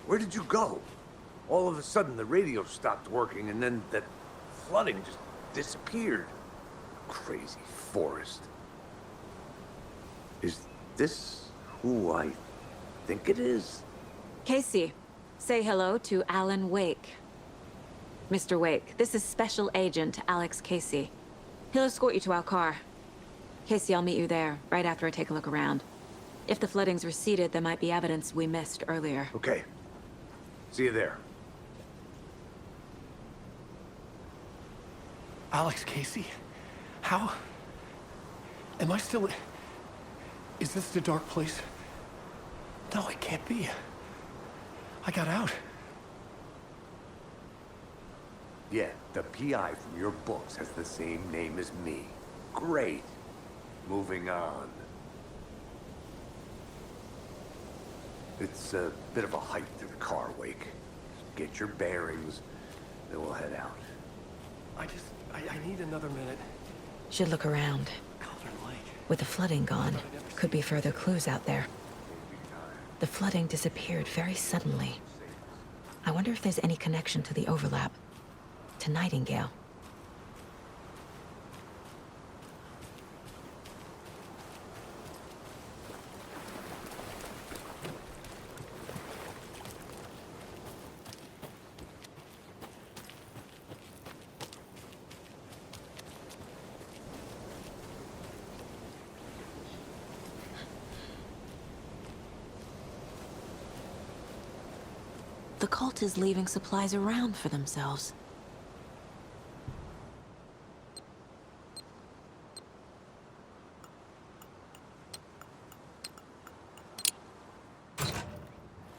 Where did you go? All of a sudden, the radio stopped working, and then that flooding just disappeared. Crazy forest. Is this who I think it is? Casey, say hello to Alan Wake. Mr. Wake, this is Special Agent Alex Casey. He'll escort you to our car. Casey, I'll meet you there, right after I take a look around. If the flooding's receded, there might be evidence we missed earlier. Okay. See you there. Alex Casey? How? Am I still... Is this the dark place? No, it can't be. I got out. Yeah, the PI from your books has the same name as me. Great. Moving on. It's a bit of a hike to the car, Wake. Get your bearings, then we'll head out. I need another minute. Should look around. Cauldron Lake. With the flooding gone, could be further clues out there. The flooding disappeared very suddenly. I wonder if there's any connection to the overlap. To Nightingale. The cult is leaving supplies around for themselves.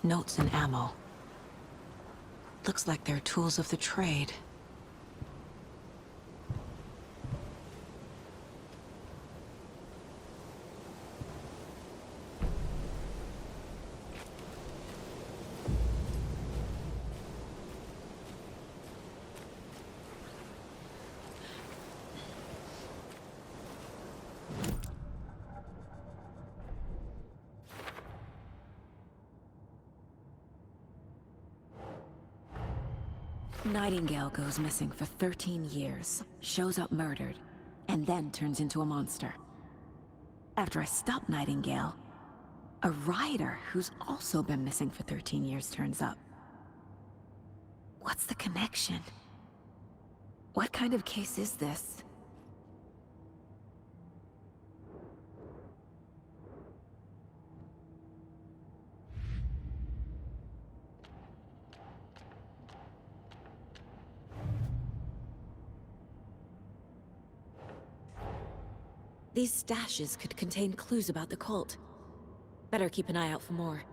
Notes and ammo. Looks like they're tools of the trade. Nightingale goes missing for 13 years, shows up murdered, and then turns into a monster. After I stop Nightingale, a rider who's also been missing for 13 years turns up. What's the connection? What kind of case is this? These stashes could contain clues about the cult. Better keep an eye out for more.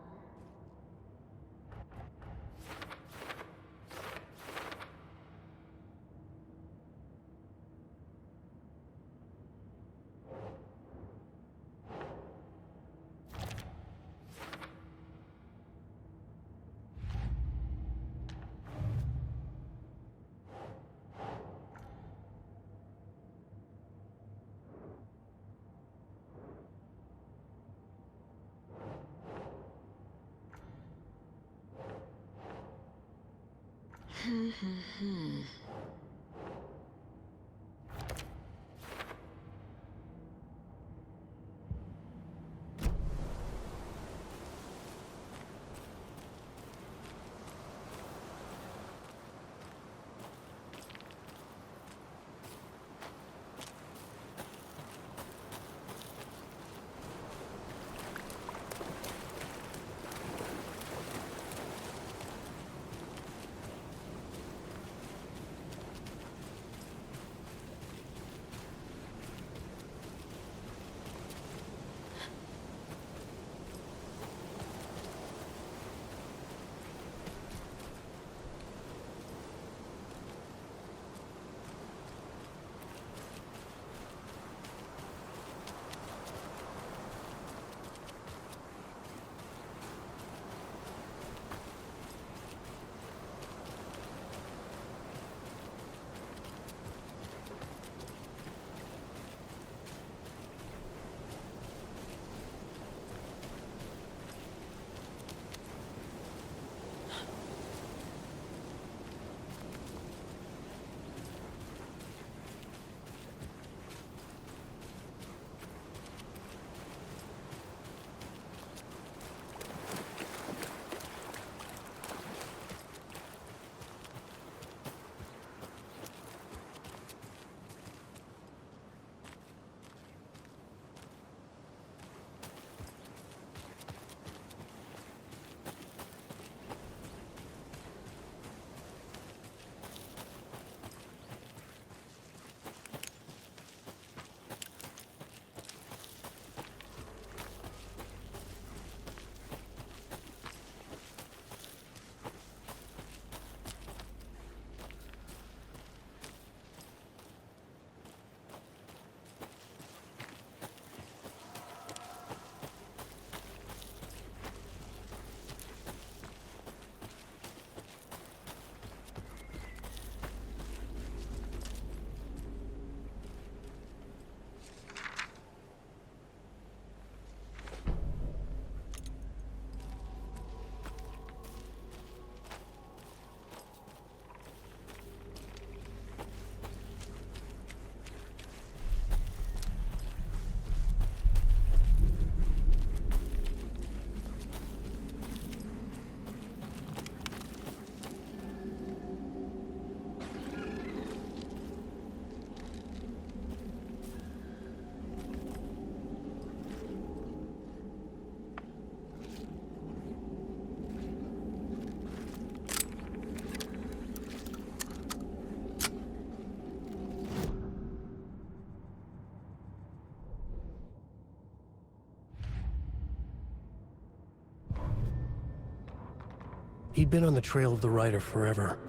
He'd been on the trail of the writer forever.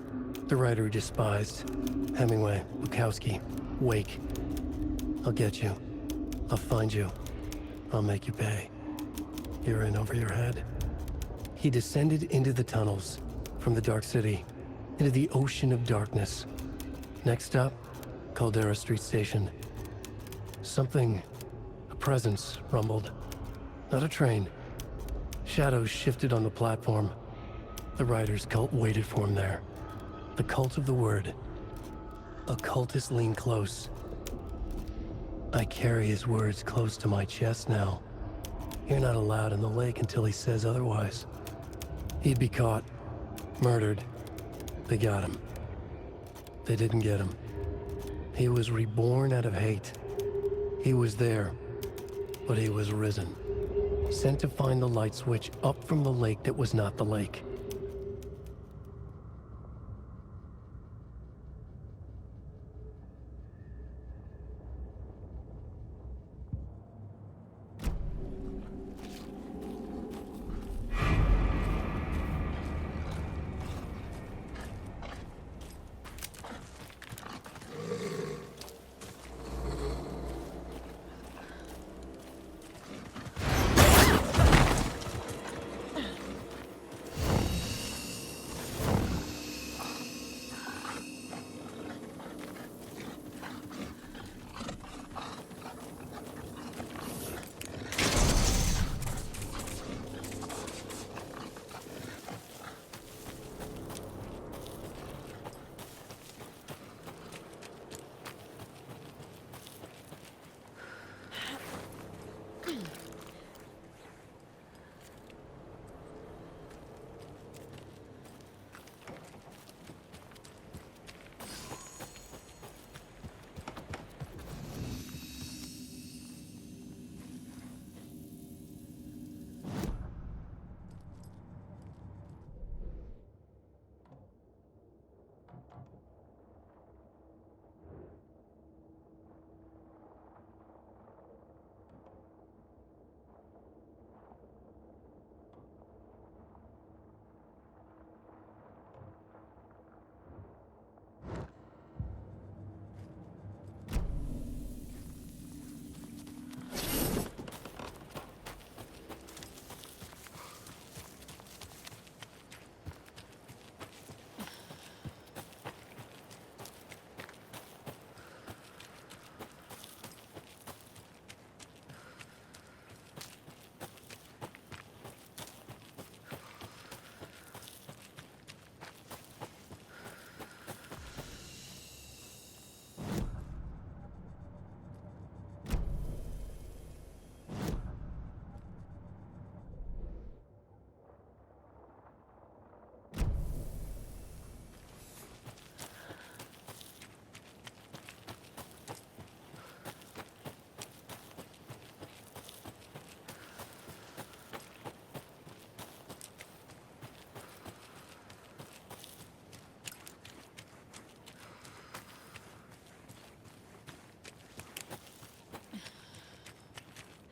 The writer he despised. Hemingway, Bukowski, Wake. I'll get you. I'll find you. I'll make you pay. You're in over your head. He descended into the tunnels, from the Dark City, into the ocean of darkness. Next stop, Caldera Street Station. Something, a presence, rumbled. Not a train. Shadows shifted on the platform. The writer's cult waited for him there. The cult of the word. Occultists lean close. I carry his words close to my chest now. You're not allowed in the lake until he says otherwise. He'd be caught, murdered. They got him. They didn't get him. He was reborn out of hate. He was there, but he was risen. Sent to find the light switch up from the lake that was not the lake.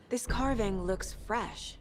This carving looks fresh.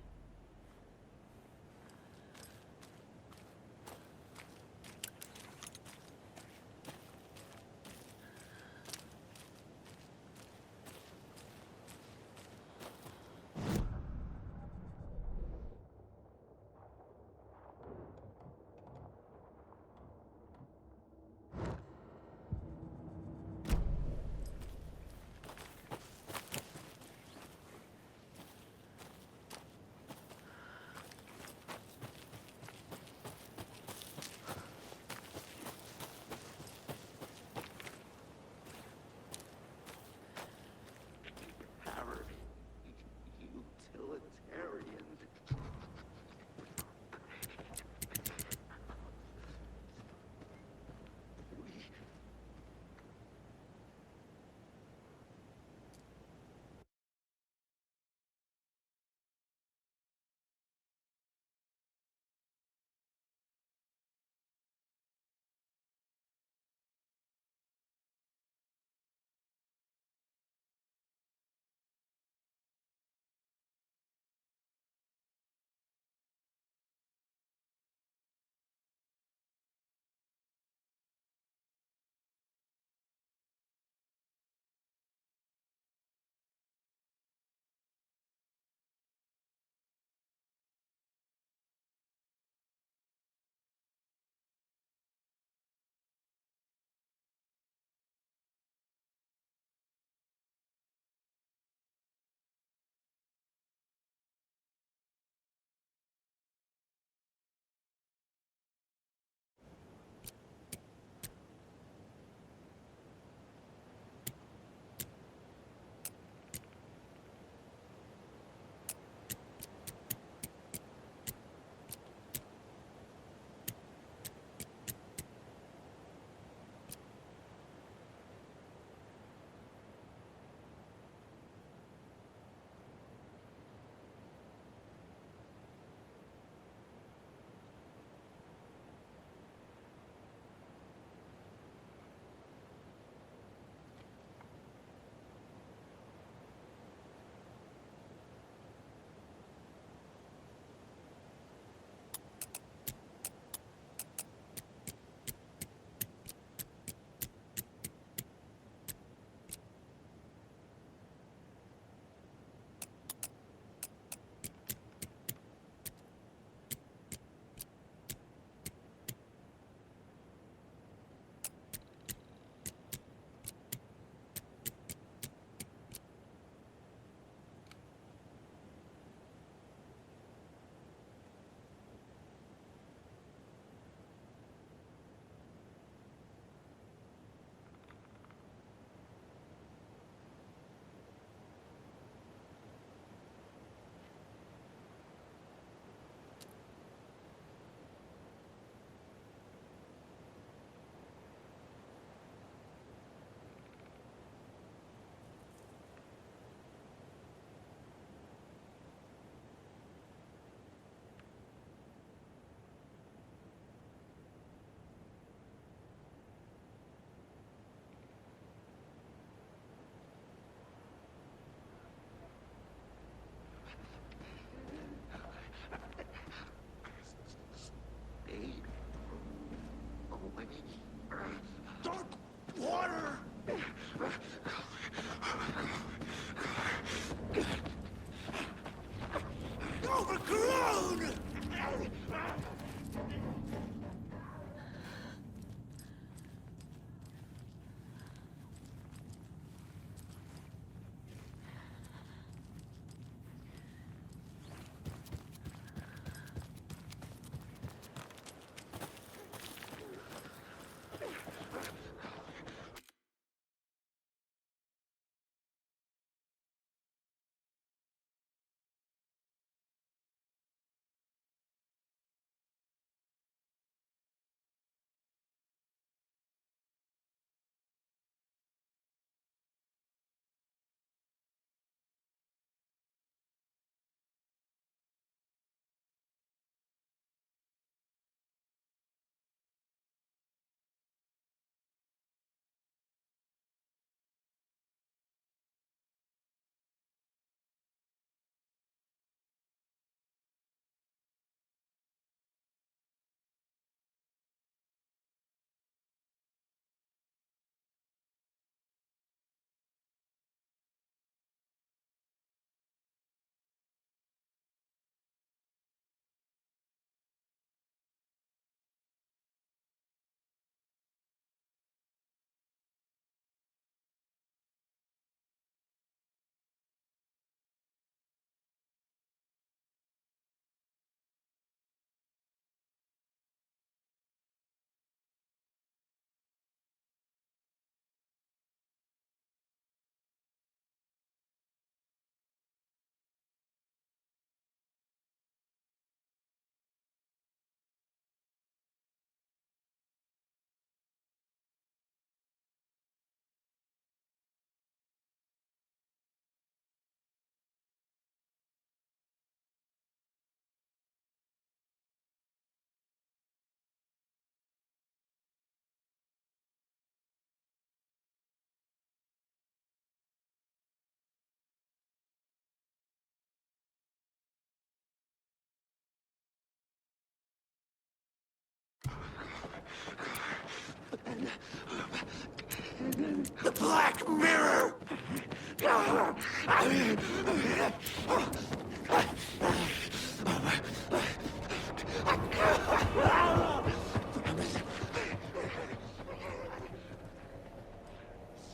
The Black Mirror!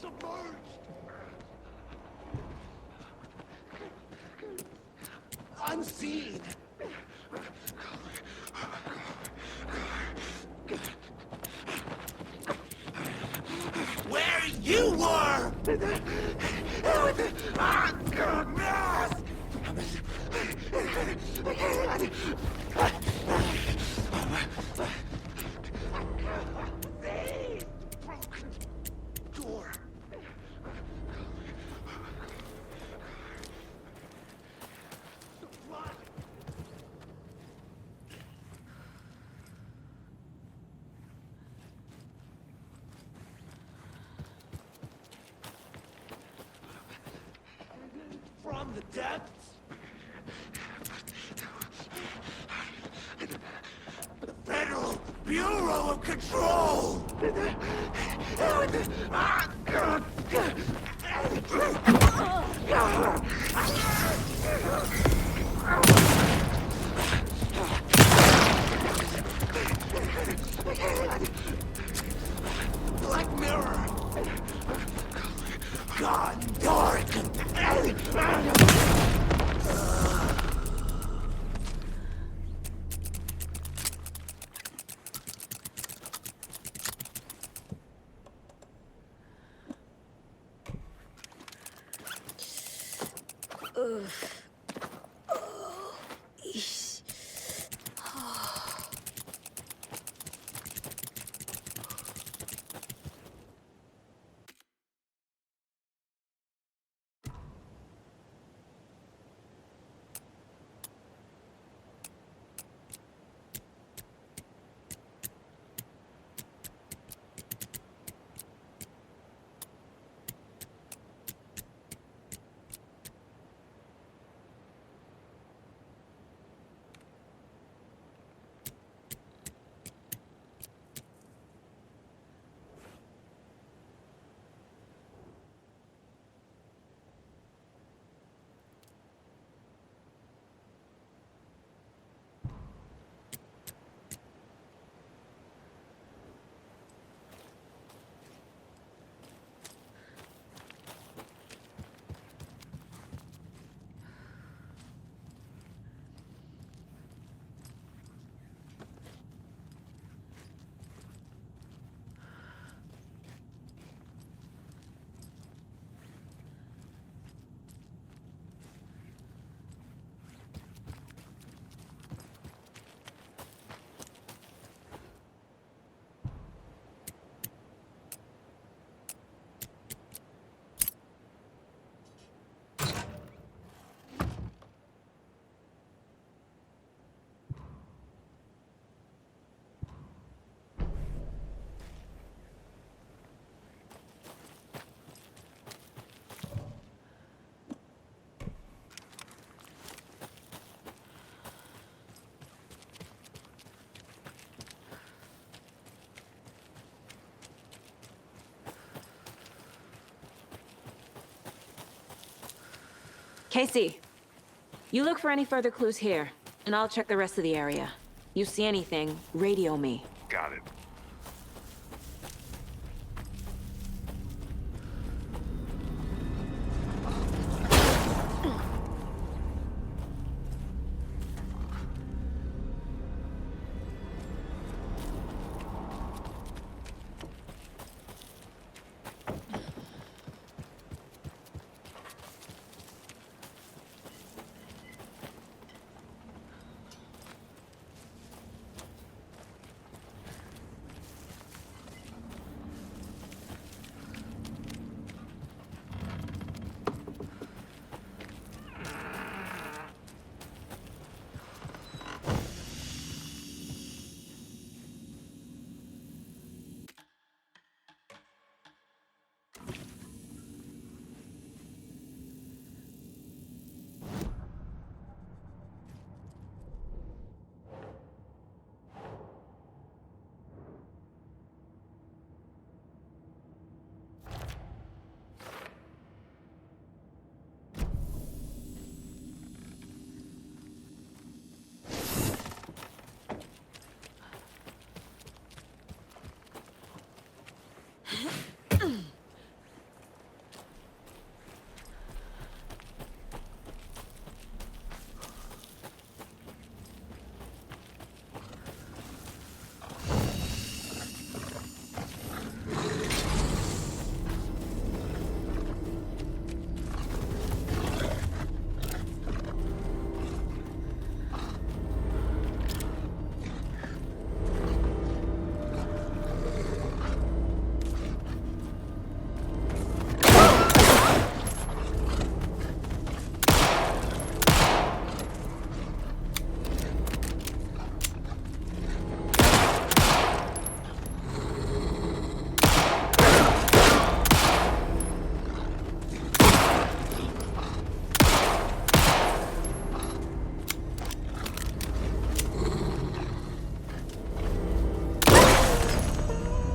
Submerged! Unseen! Where you were! Broken door. Run. From the depths? The Federal Bureau of Control! Black Mirror! Gone dark! Casey, you look for any further clues here, and I'll check the rest of the area. You see anything, radio me. Got it.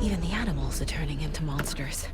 Even the animals are turning into monsters.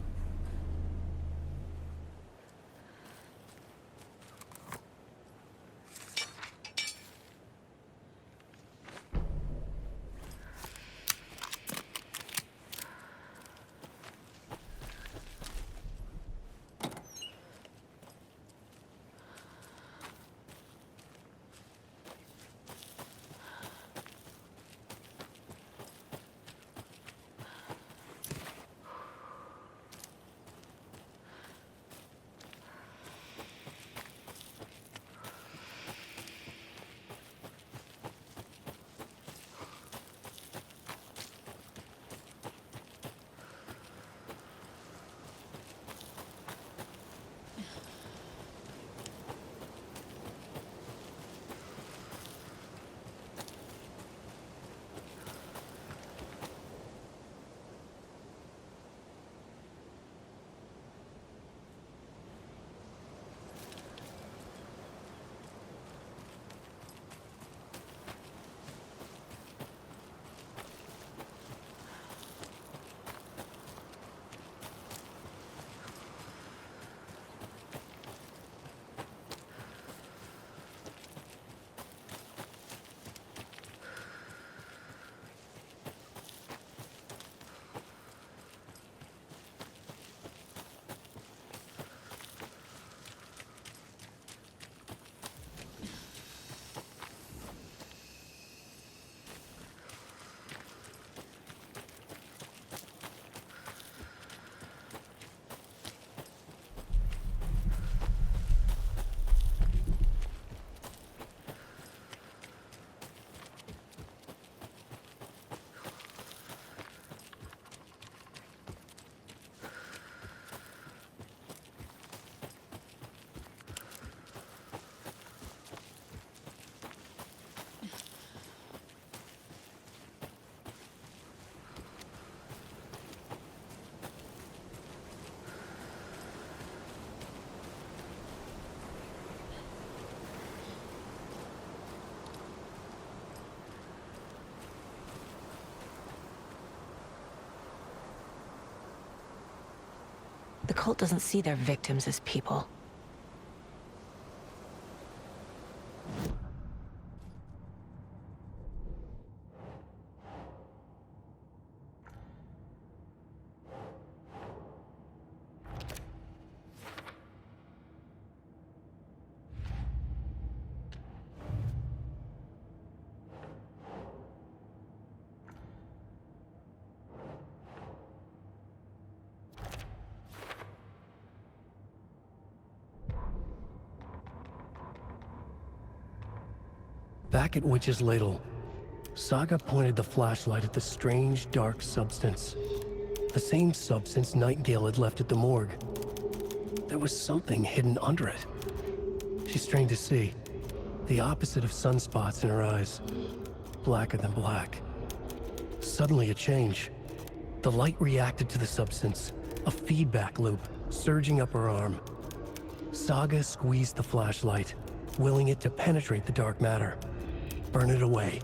The cult doesn't see their victims as people. Back at Witch's Ladle, Saga pointed the flashlight at the strange, dark substance. The same substance Nightingale had left at the morgue. There was something hidden under it. She strained to see. The opposite of sunspots in her eyes. Blacker than black. Suddenly a change. The light reacted to the substance. A feedback loop, surging up her arm. Saga squeezed the flashlight, willing it to penetrate the dark matter. Burn it away.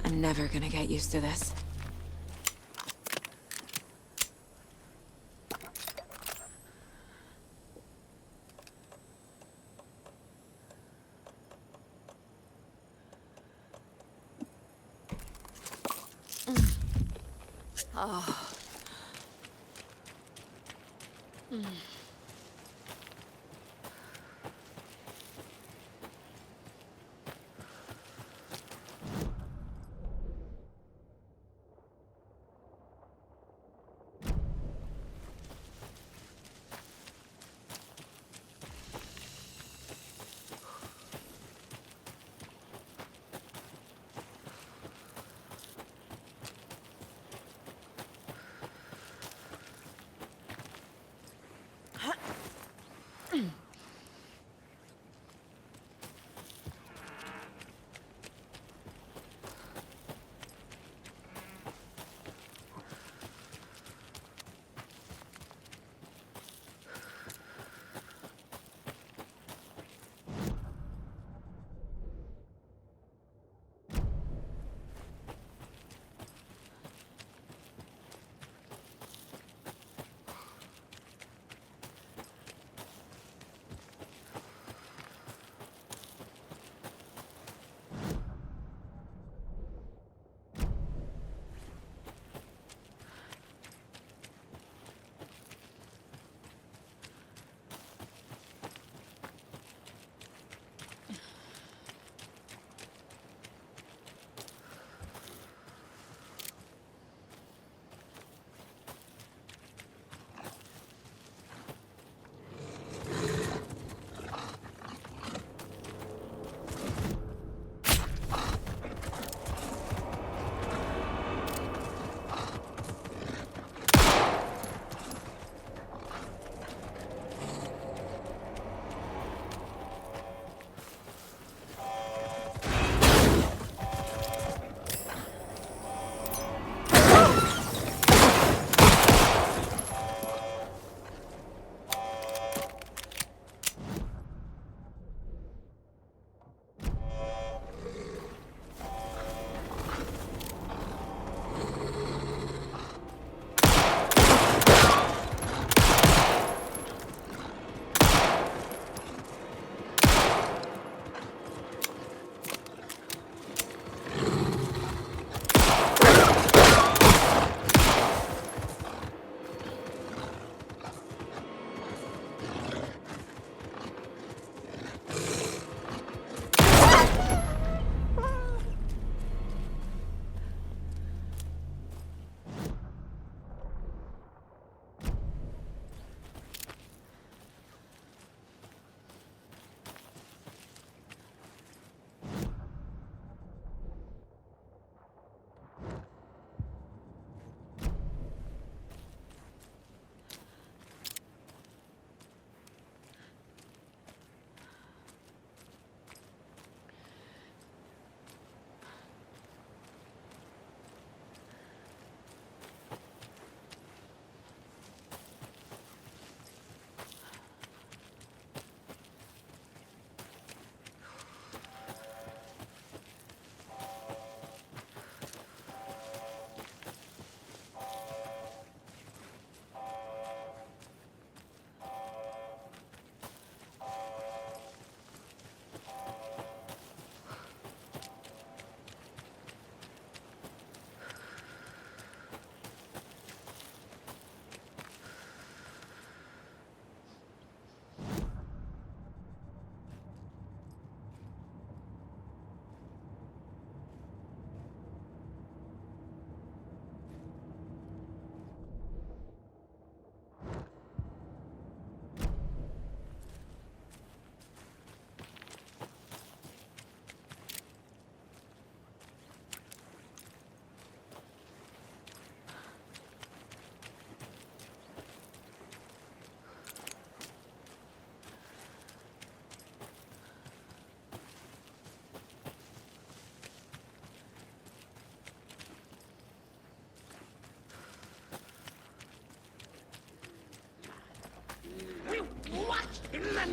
I'm never gonna get used to this.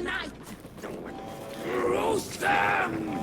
night! Roast them!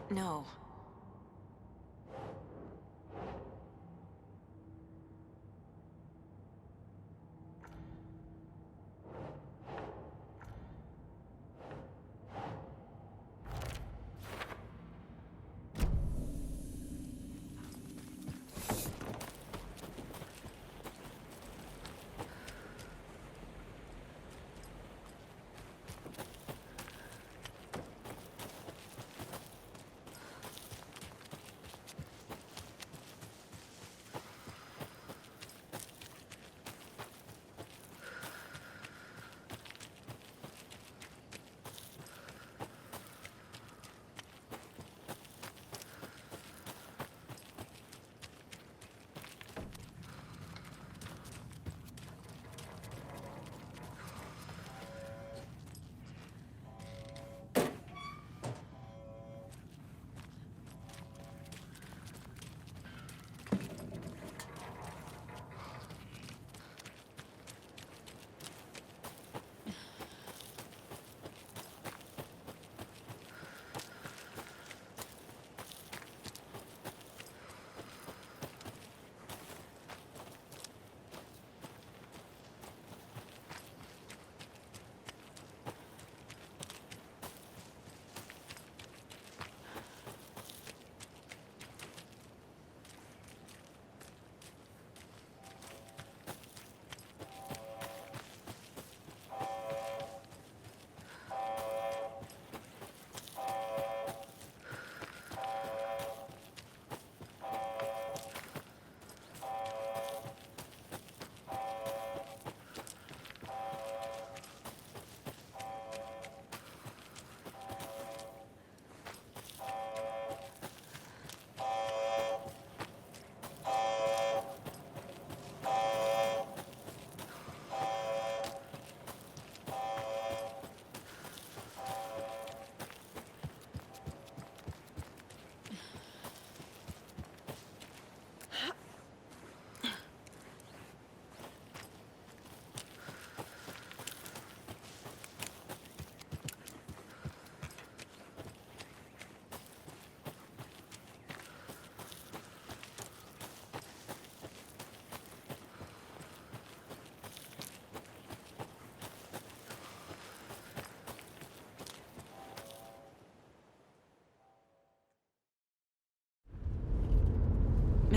No.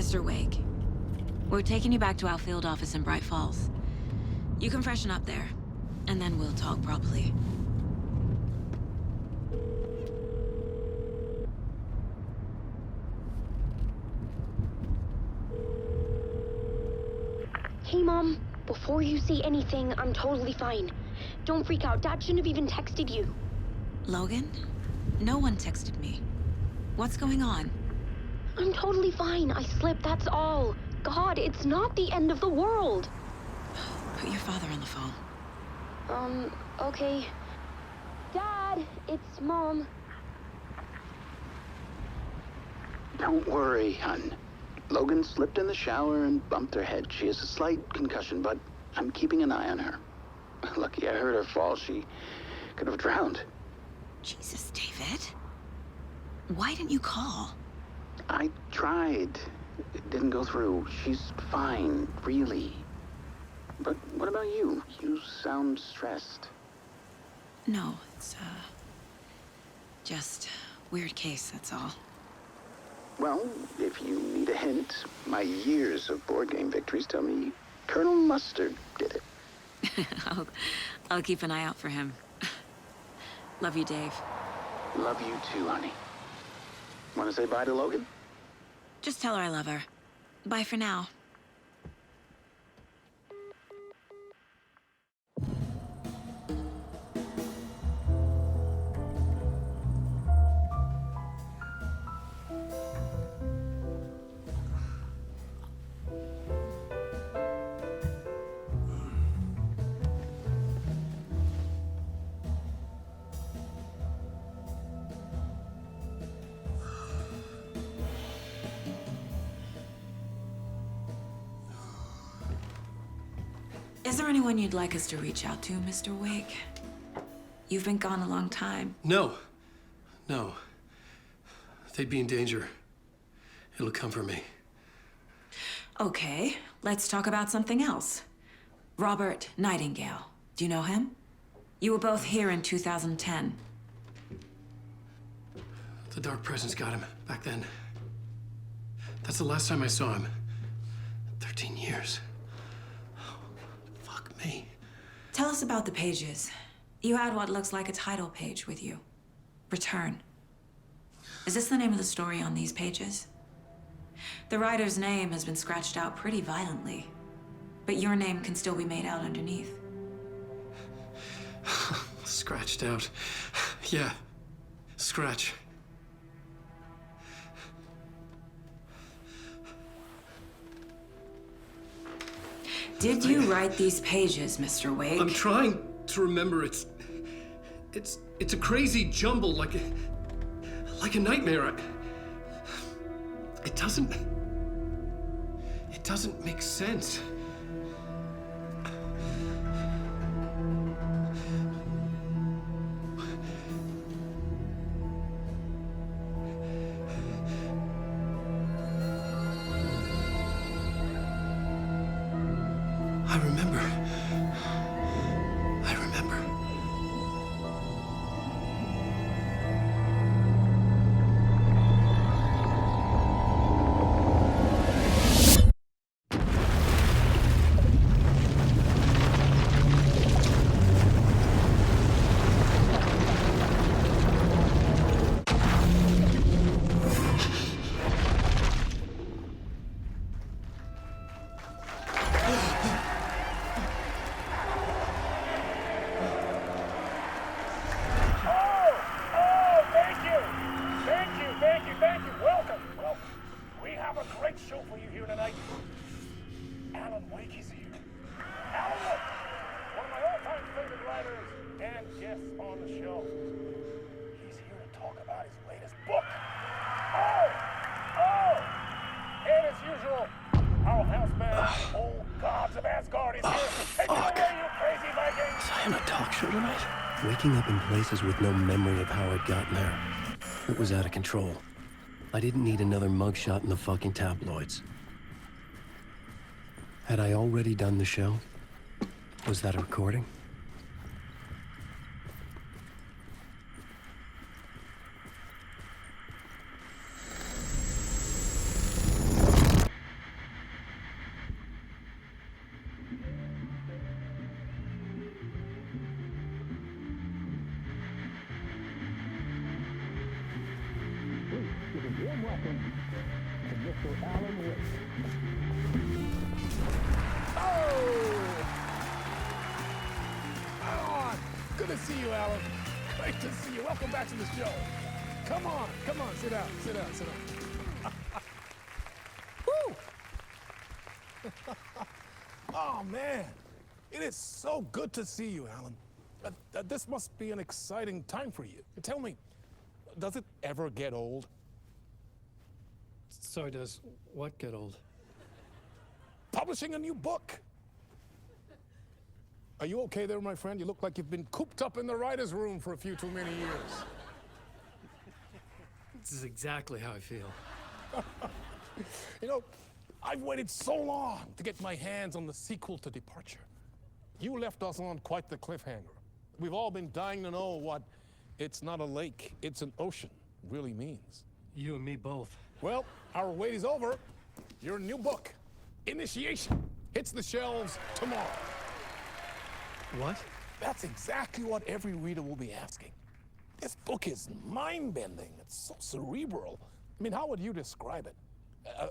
Mr. Wake, we're taking you back to our field office in Bright Falls. You can freshen up there, and then we'll talk properly. Hey, Mom. Before you say anything, I'm totally fine. Don't freak out. Dad shouldn't have even texted you. Logan? No one texted me. What's going on? I'm totally fine. I slipped, that's all. God, it's not the end of the world. Put your father on the phone. Okay. Dad, it's Mom. Don't worry, hon. Logan slipped in the shower and bumped her head. She has a slight concussion, but I'm keeping an eye on her. Lucky I heard her fall. She could have drowned. Jesus, David. Why didn't you call? I tried. It didn't go through. She's fine, really. But what about you? You sound stressed. No, it's, just weird case, that's all. Well, if you need a hint, my years of board game victories tell me Colonel Mustard did it. I'll keep an eye out for him. Love you, Dave. Love you too, honey. Want to say bye to Logan? Just tell her I love her. Bye for now. Is there anyone you'd like us to reach out to, Mr. Wake? You've been gone a long time. No. No. They'd be in danger. It'll come for me. Okay, let's talk about something else. Robert Nightingale. Do you know him? You were both here in 2010. The Dark Presence got him back then. That's the last time I saw him. 13 years. Fuck me. Tell us about the pages. You had what looks like a title page with you. Return. Is this the name of the story on these pages? The writer's name has been scratched out pretty violently, but your name can still be made out underneath. Scratched out. Yeah. Scratch. Did you write these pages, Mr. Wake? I'm trying to remember. It's a crazy jumble, like a nightmare. It doesn't make sense. I remember. Alan Wake is here. Alan Wake, one of my all-time favorite writers and guests on the show. He's here to talk about his latest book. And as usual, our houseman, old gods of Asgard, is here. Take it away, you crazy Viking! Was I on a talk show tonight? Waking up in places with no memory of how I'd gotten there. It was out of control. I didn't need another mugshot in the fucking tabloids. Had I already done the show? Was that a recording? Warm welcome to Mr. Alan Wake. Good to see you, Alan. Great to see you. Welcome back to the show. Come on, sit down. Woo! Oh, man. It is so good to see you, Alan. This must be an exciting time for you. Tell me, does it ever get old? Sorry, does what get old? Publishing a new book. Are you okay there, my friend? You look like you've been cooped up in the writer's room for a few too many years. This is exactly how I feel. You know, I've waited so long to get my hands on the sequel to Departure. You left us on quite the cliffhanger. We've all been dying to know what "it's not a lake, it's an ocean" really means. You and me both. Well, our wait is over. Your new book, Initiation, hits the shelves tomorrow. What? That's exactly what every reader will be asking. This book is mind-bending. It's so cerebral. I mean, how would you describe it?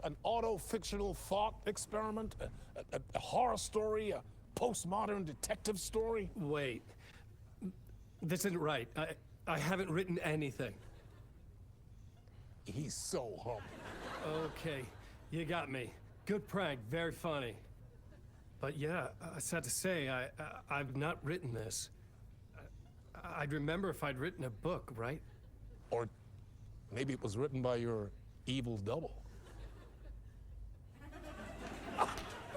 An auto-fictional thought experiment? A horror story? A postmodern detective story? Wait. This isn't right. I haven't written anything. He's so humble. Okay, you got me. Good prank, very funny. But yeah, sad to say, I've not written this. I'd remember if I'd written a book, right? Or maybe it was written by your evil double.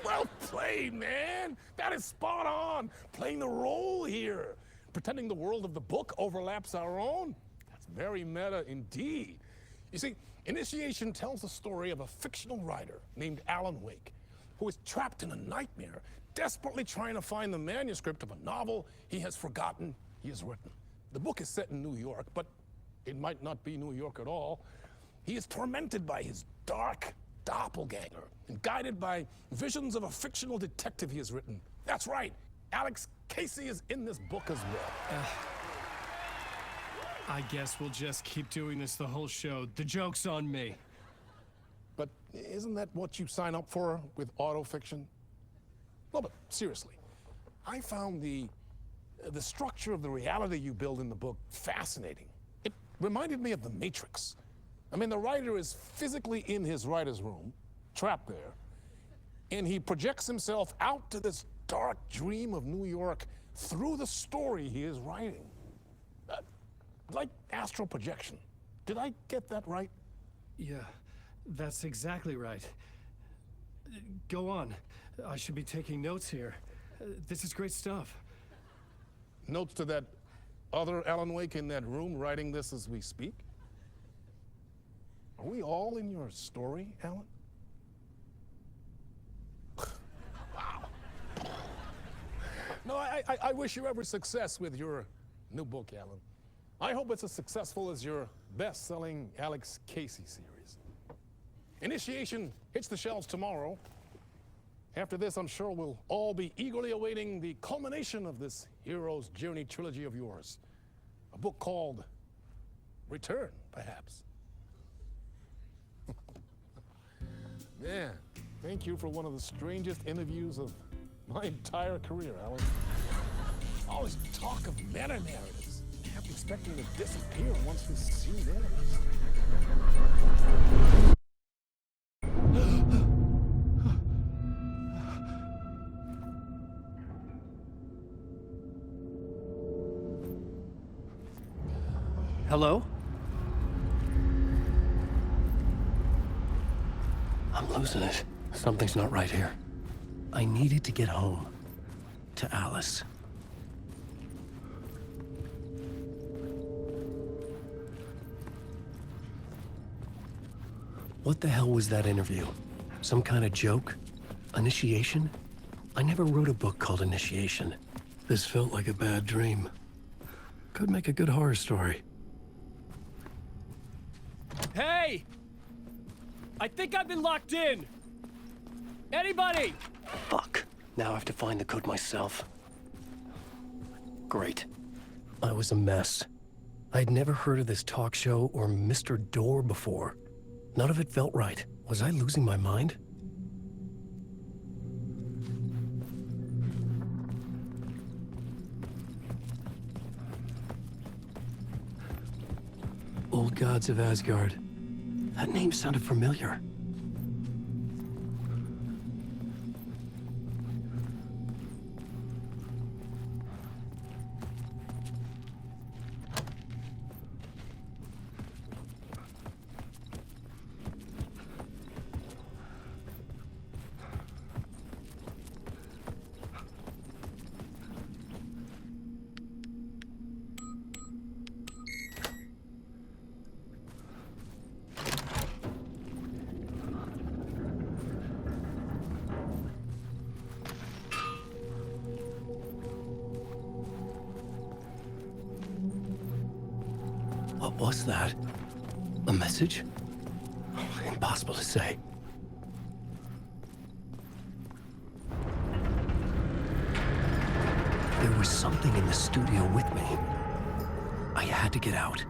Well played, man! That is spot on! Playing the role here. Pretending the world of the book overlaps our own. That's very meta indeed. You see, Initiation tells the story of a fictional writer named Alan Wake, who is trapped in a nightmare, desperately trying to find the manuscript of a novel he has forgotten he has written. The book is set in New York, but it might not be New York at all. He is tormented by his dark doppelganger and guided by visions of a fictional detective he has written. That's right, Alex Casey is in this book as well. I guess we'll just keep doing this the whole show. The joke's on me. But isn't that what you sign up for with autofiction? No, but seriously, I found the structure of the reality you build in the book fascinating. It reminded me of The Matrix. I mean, the writer is physically in his writer's room, trapped there, and he projects himself out to this dark dream of New York through the story he is writing. Like astral projection. Did I get that right? Yeah, that's exactly right. Go on. I should be taking notes here. This is great stuff. Notes to that other Alan Wake in that room writing this as we speak? Are we all in your story, Alan? Wow. No, I wish you every success with your new book, Alan. I hope it's as successful as your best-selling Alex Casey series. Initiation hits the shelves tomorrow. After this, I'm sure we'll all be eagerly awaiting the culmination of this hero's journey trilogy of yours. A book called Return, perhaps. Man, thank you for one of the strangest interviews of my entire career, Alan. All this talk of meta-narratives. Kept expecting to disappear once the scene ends. Hello? I'm losing it. Something's not right here. I needed to get home. To Alice. What the hell was that interview? Some kind of joke? Initiation? I never wrote a book called Initiation. This felt like a bad dream. Could make a good horror story. Hey! I think I've been locked in! Anybody! Fuck. Now I have to find the code myself. Great. I was a mess. I'd never heard of this talk show or Mr. Door before. None of it felt right. Was I losing my mind? Old Gods of Asgard. That name sounded familiar. What was that? A message? impossible to say. There was something in the studio with me. I had to get out.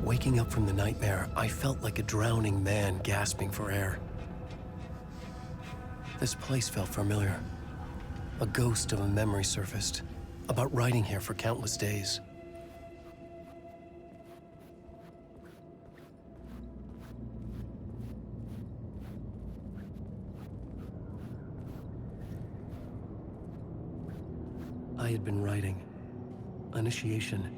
Waking up from the nightmare, I felt like a drowning man gasping for air. This place felt familiar. A ghost of a memory surfaced, about riding here for countless days. I had been writing. Initiation.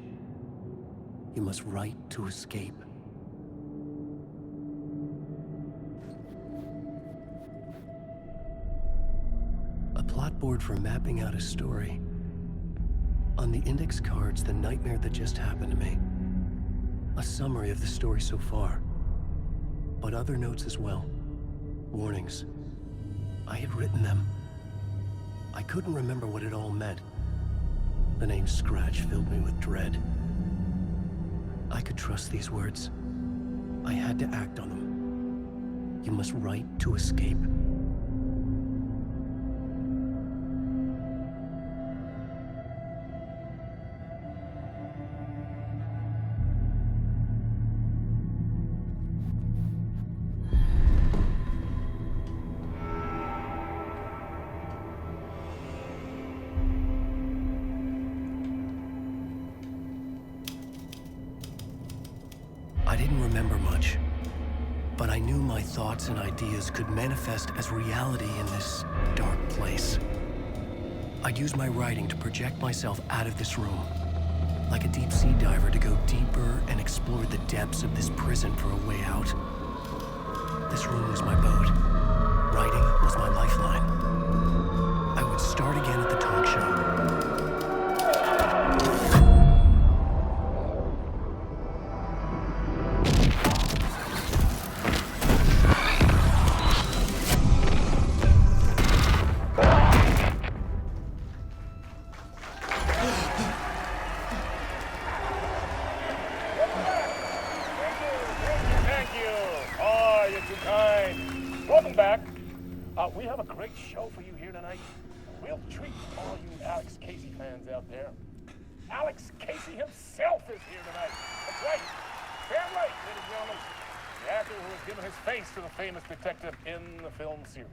You must write to escape. A plot board for mapping out a story. On the index cards, the nightmare that just happened to me. A summary of the story so far. But other notes as well. Warnings. I had written them. I couldn't remember what it all meant. The name Scratch filled me with dread. I could trust these words. I had to act on them. You must write to escape. I didn't remember much, but I knew my thoughts and ideas could manifest as reality in this dark place. I'd use my writing to project myself out of this room, like a deep-sea diver to go deeper and explore the depths of this prison for a way out. This room was my boat. Writing was my lifeline. I would start again at the talk show. Welcome back. We have a great show for you here tonight. We'll treat all you Alex Casey fans out there. Alex Casey himself is here tonight. That's right. Sam Lake, ladies and gentlemen. The actor who has given his face to the famous detective in the film series.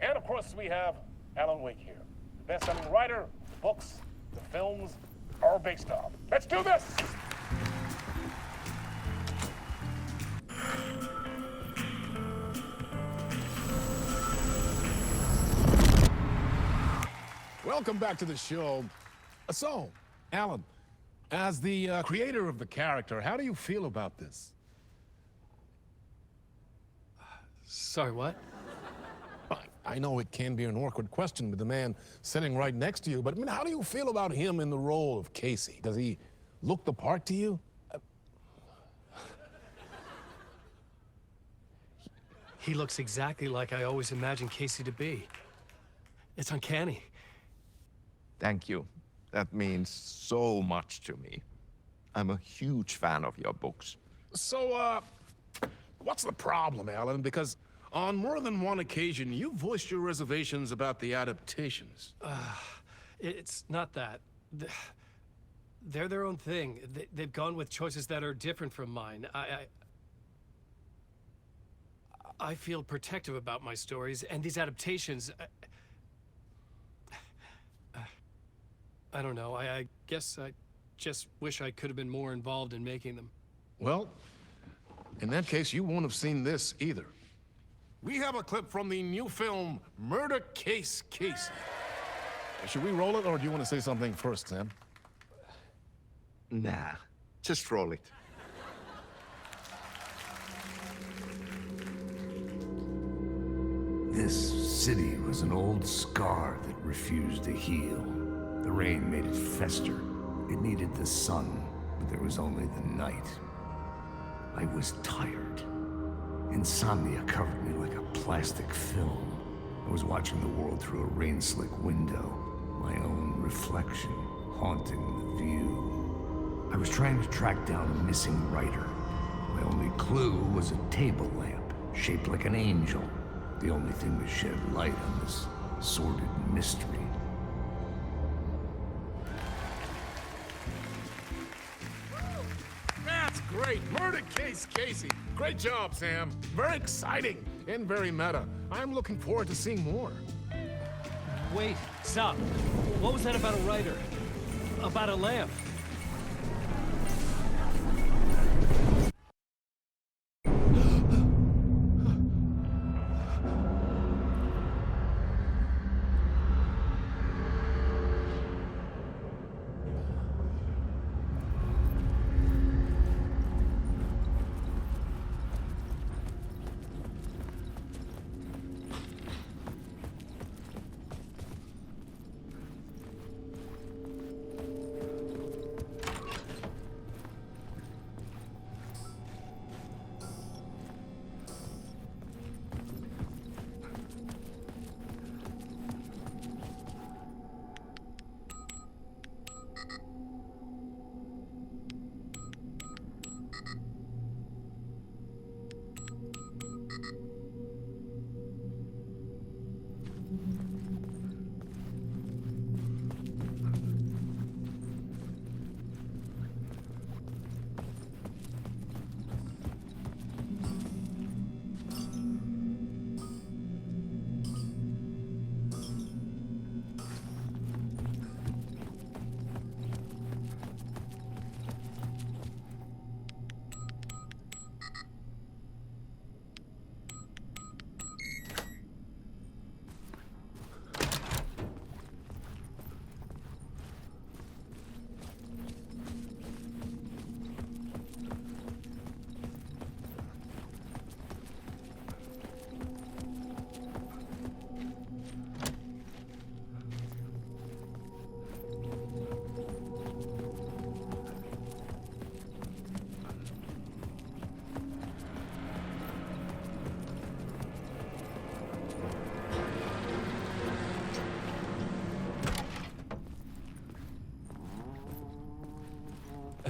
And of course, we have Alan Wake here. The best-selling writer, the books, the films are based on. Let's do this! Welcome back to the show. So, Alan, as the creator of the character, how do you feel about this? Sorry, what? I know it can be an awkward question with the man sitting right next to you, but I mean, how do you feel about him in the role of Casey? Does he look the part to you? He looks exactly like I always imagined Casey to be. It's uncanny. Thank you. That means so much to me. I'm a huge fan of your books. So, what's the problem, Alan? Because on more than one occasion, you voiced your reservations about the adaptations. It's not that. They're their own thing. They've gone with choices that are different from mine. I feel protective about my stories, and these adaptations... I don't know. I guess I just wish I could have been more involved in making them. Well, in that case, you won't have seen this either. We have a clip from the new film, Murder Case Casey. Should we roll it, or do you want to say something first, Sam? Nah, just roll it. This city was an old scar that refused to heal. The rain made it fester. It needed the sun, but there was only the night. I was tired. Insomnia covered me like a plastic film. I was watching the world through a rain-slick window, my own reflection haunting the view. I was trying to track down a missing writer. My only clue was a table lamp, shaped like an angel. The only thing to shed light on this sordid mystery. That's great. Murder case, Casey. Great job, Sam. Very exciting and very meta. I'm looking forward to seeing more. Wait, stop. What was that about a writer? About a lamp?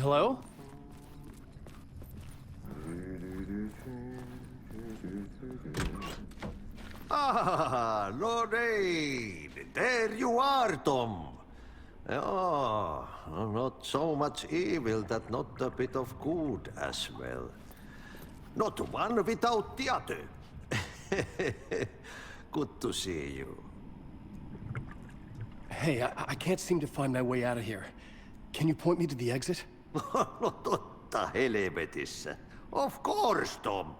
Hello? Ah, Lorraine! There you are, Tom! Oh, not so much evil that not a bit of good as well. Not one without the other. Good to see you. Hey, I can't seem to find my way out of here. Can you point me to the exit? No totta helvetissä. Of course, Tom.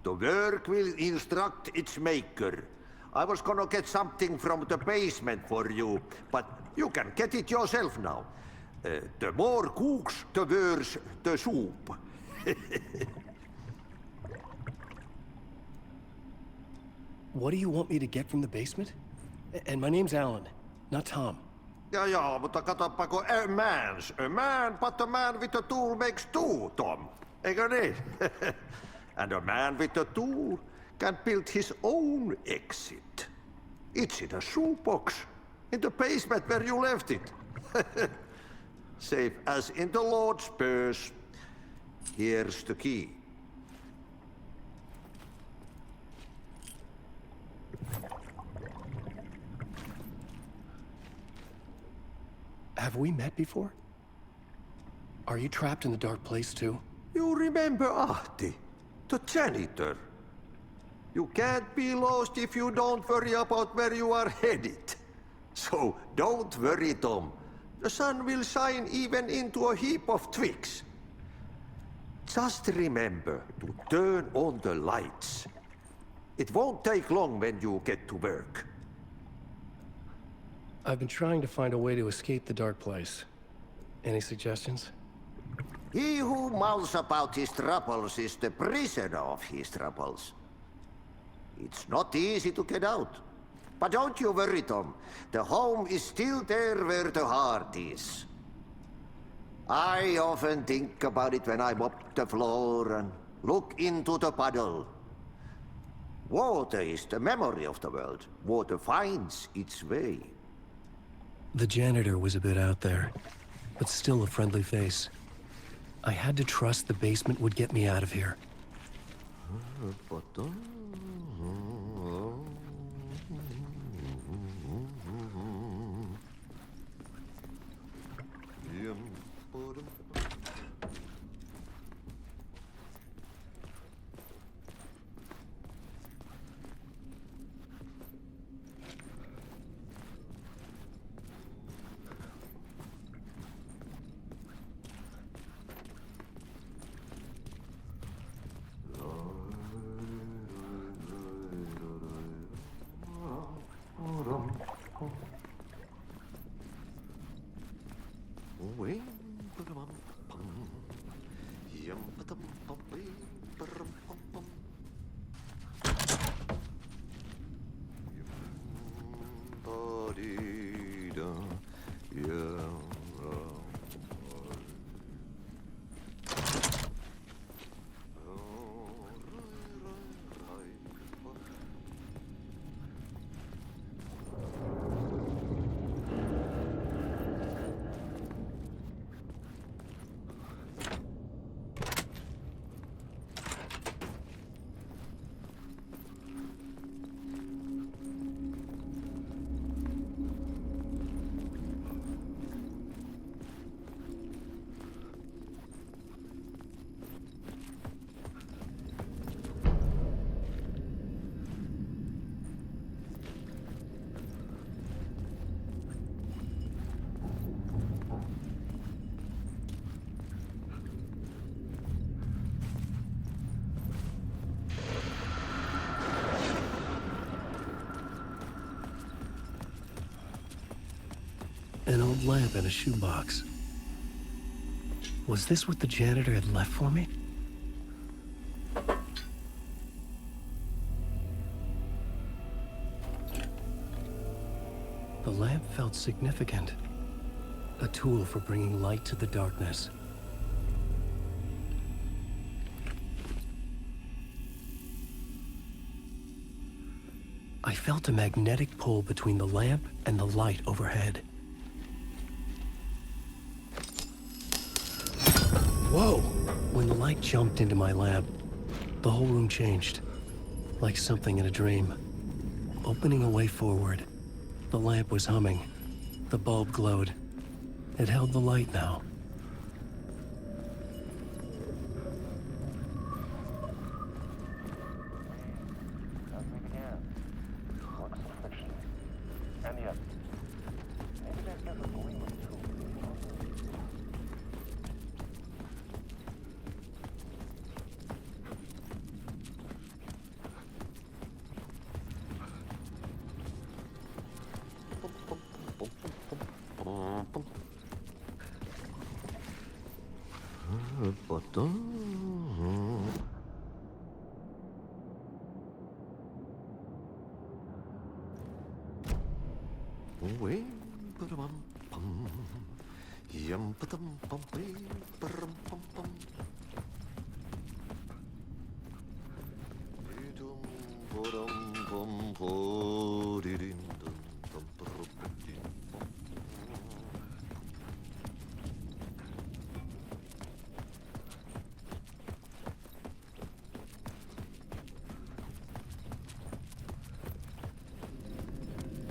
The work will instruct its maker. I was gonna get something from the basement for you, but you can get it yourself now. The more cooks, the worse the soup. What do you want me to get from the basement? And my name's Alan, not Tom. Ja, mutta katsoppa, a man, but a man with a tool makes two, Tom. Eikö niin? And a man with a tool can build his own exit. It's in a shoebox, in the basement where you left it. Safe as in the Lord's purse. Here's the key. Have we met before? Are you trapped in the dark place too? You remember Ahti, the janitor. You can't be lost if you don't worry about where you are headed. So don't worry, Tom. The sun will shine even into a heap of twigs. Just remember to turn on the lights. It won't take long when you get to work. I've been trying to find a way to escape the dark place. Any suggestions? He who mouths about his troubles is the prisoner of his troubles. It's not easy to get out. But don't you worry, Tom. The home is still there where the heart is. I often think about it when I mop the floor and look into the puddle. Water is the memory of the world. Water finds its way. The janitor was a bit out there, but still a friendly face. I had to trust the basement would get me out of here. An old lamp in a shoebox. Was this what the janitor had left for me? The lamp felt significant. A tool for bringing light to the darkness. I felt a magnetic pull between the lamp and the light overhead. Whoa! When the light jumped into my lamp, the whole room changed, like something in a dream. Opening a way forward, the lamp was humming. The bulb glowed. It held the light now.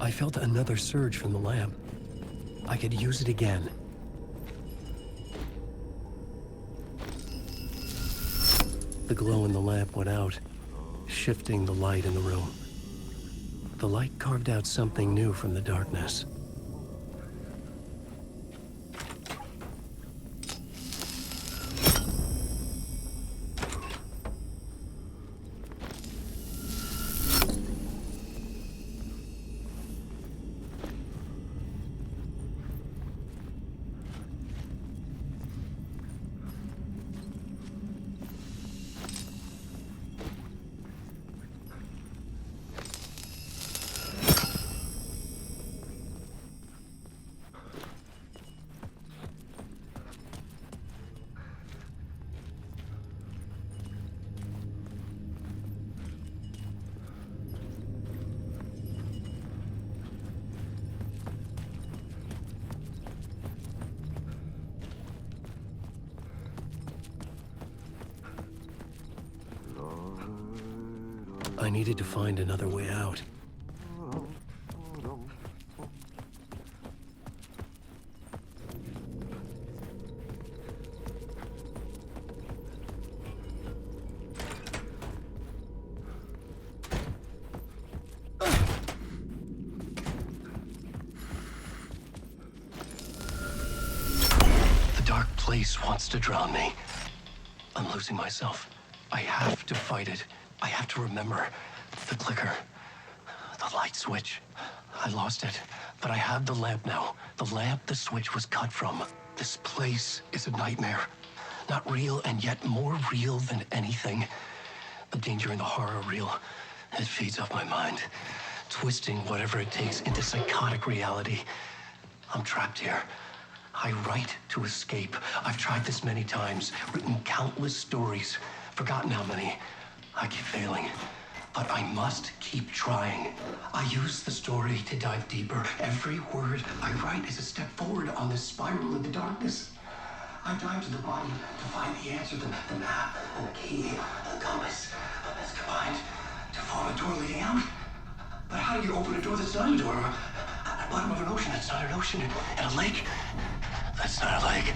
I felt another surge from the lamp. I could use it again. The glow in the lamp went out, shifting the light in the room. The light carved out something new from the darkness. I needed to find another way out. The dark place wants to drown me. I'm losing myself. I have to fight it. I have to remember. The clicker. The light switch. I lost it. But I have the lamp now. The lamp the switch was cut from. This place is a nightmare. Not real, and yet more real than anything. The danger and the horror real. It feeds off my mind. Twisting whatever it takes into psychotic reality. I'm trapped here. I write to escape. I've tried this many times, written countless stories, forgotten how many. I keep failing, but I must keep trying. I use the story to dive deeper. Every word I write is a step forward on this spiral into darkness. I dive to the bottom to find the answer, the map, and the key, and the compass. That's combined to form a door leading out. But how do you open a door that's not a door? At the bottom of an ocean that's not an ocean, and a lake that's not a lake.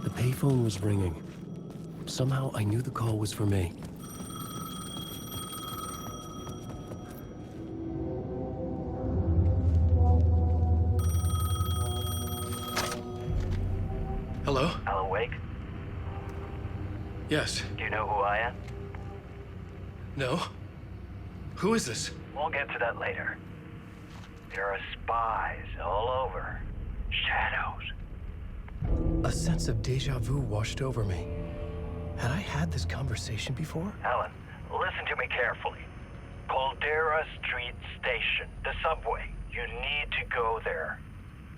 The payphone was ringing. Somehow I knew the call was for me. Hello? Alanwake? Yes. Do you know who I am? No? Who is this? We'll get to that later. There are spies all over. Shadows. A sense of deja vu washed over me. Had I had this conversation before? Alan, listen to me carefully. Caldera Street Station, the subway. You need to go there.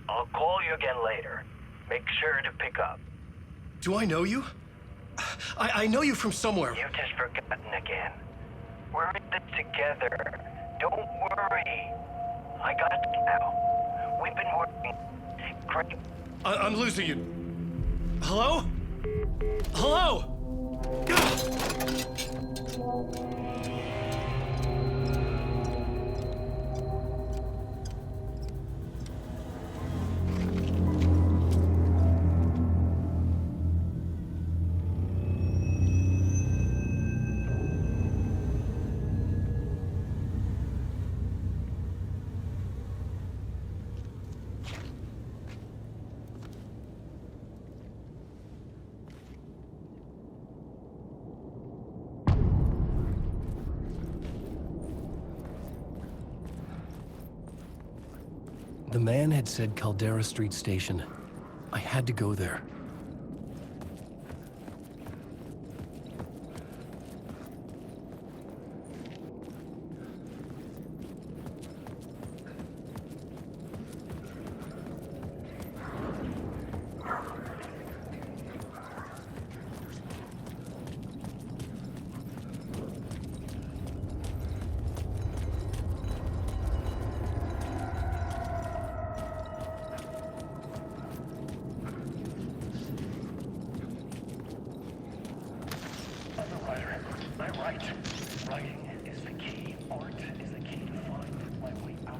I'll call you again later. Make sure to pick up. Do I know you? I know you from somewhere. You've just forgotten again. We're in this together. Don't worry. I got you now. We've been working great. I'm losing you. Hello? Hello? The man had said Caldera Street Station. I had to go there. Writing is the key. Art is the key to find my way out.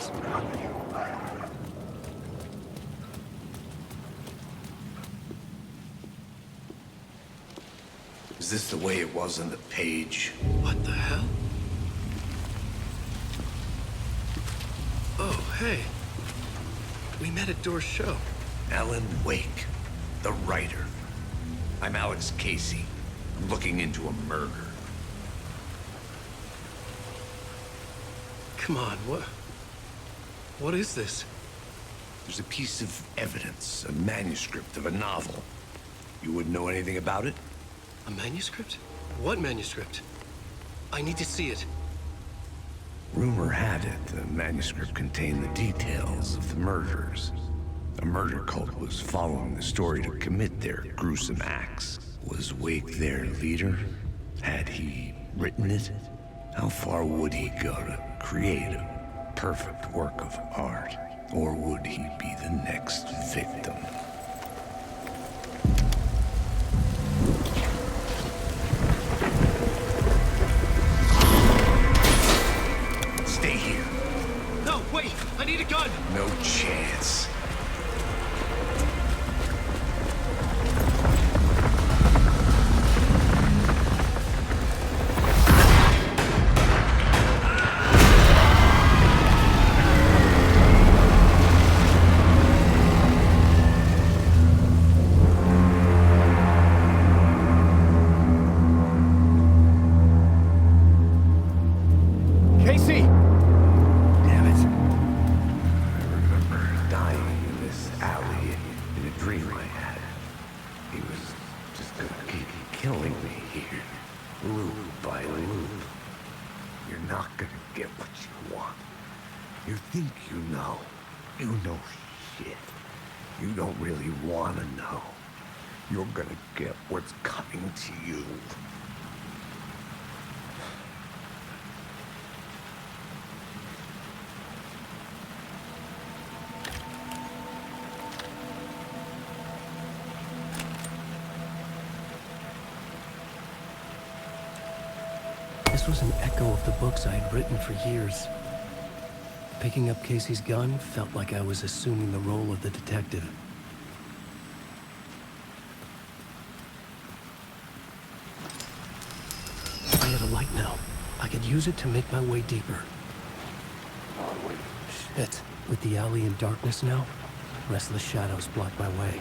shadows. Is this the way it was on the page? What the hell? Oh, hey. We met at Door's show. Alan Wake, the writer. I'm Alex Casey. I'm looking into a murder. Come on, what is this? There's a piece of evidence, a manuscript of a novel. You wouldn't know anything about it? A manuscript? What manuscript? I need to see it. Rumor had it the manuscript contained the details of the murders. A murder cult was following the story to commit their gruesome acts. Was Wake their leader? Had he written it? How far would he go to create a perfect work of art? Or would he be the next victim? Stay here. No, wait! I need a gun! No chance. Casey! Damn it. I remember dying in this alley in a dream I had. He was just gonna keep killing me here, loop by loop. You're not gonna get what you want. You think you know. You know shit. You don't really want to know. You're gonna get what's coming to you. This was an echo of the books I had written for years. Picking up Casey's gun felt like I was assuming the role of the detective. I had a light now. I could use it to make my way deeper. Shit. With the alley in darkness now, restless shadows block my way.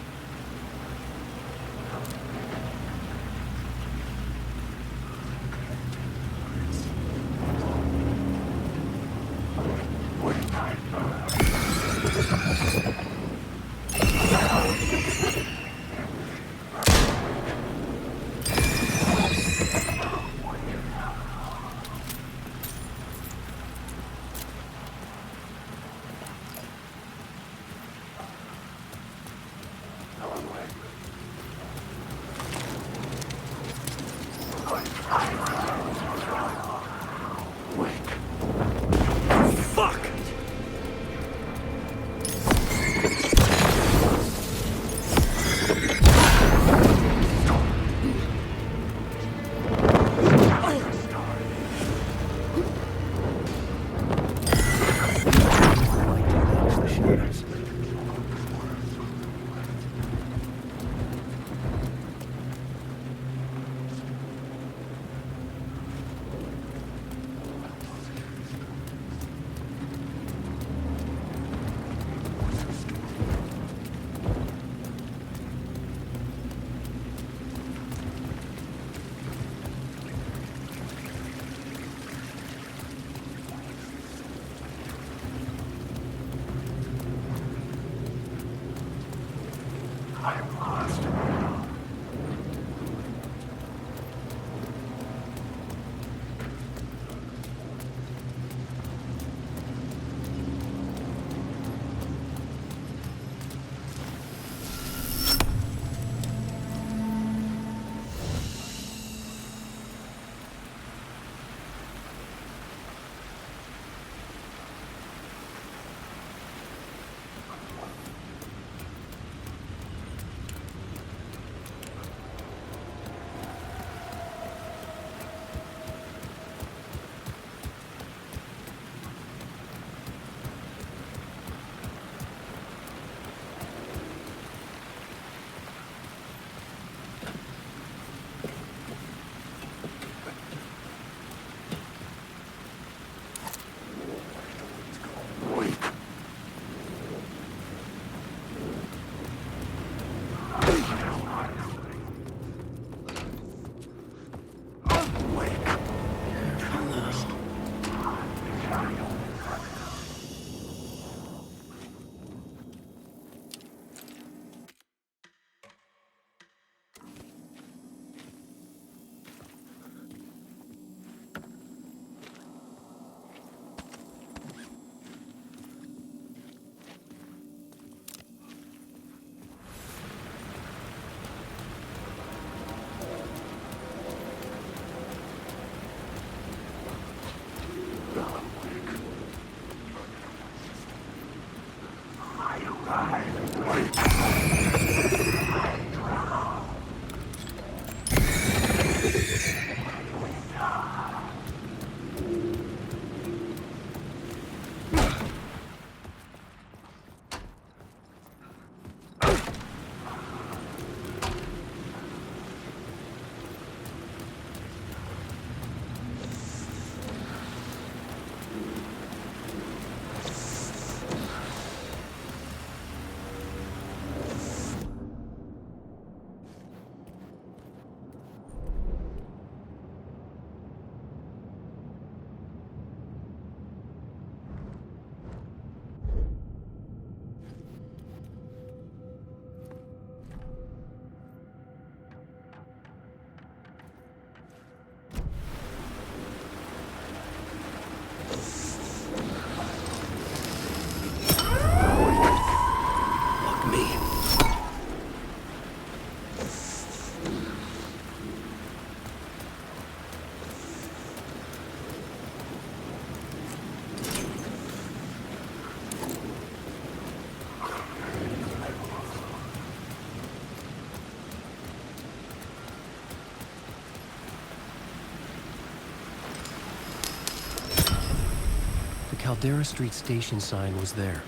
Caldera Street station sign was there,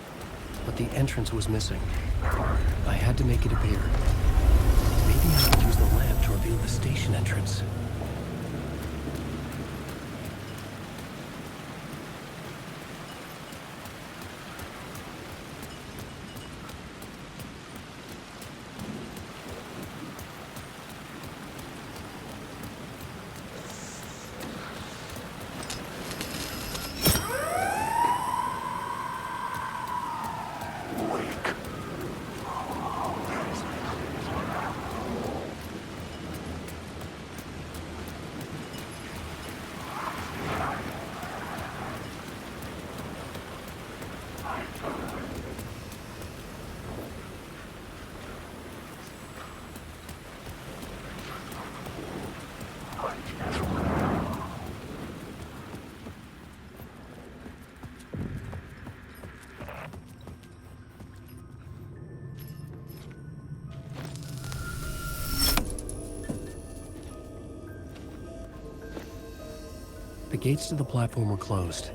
but the entrance was missing. I had to make it appear. Maybe I could use the lamp to reveal the station entrance. The gates to the platform were closed.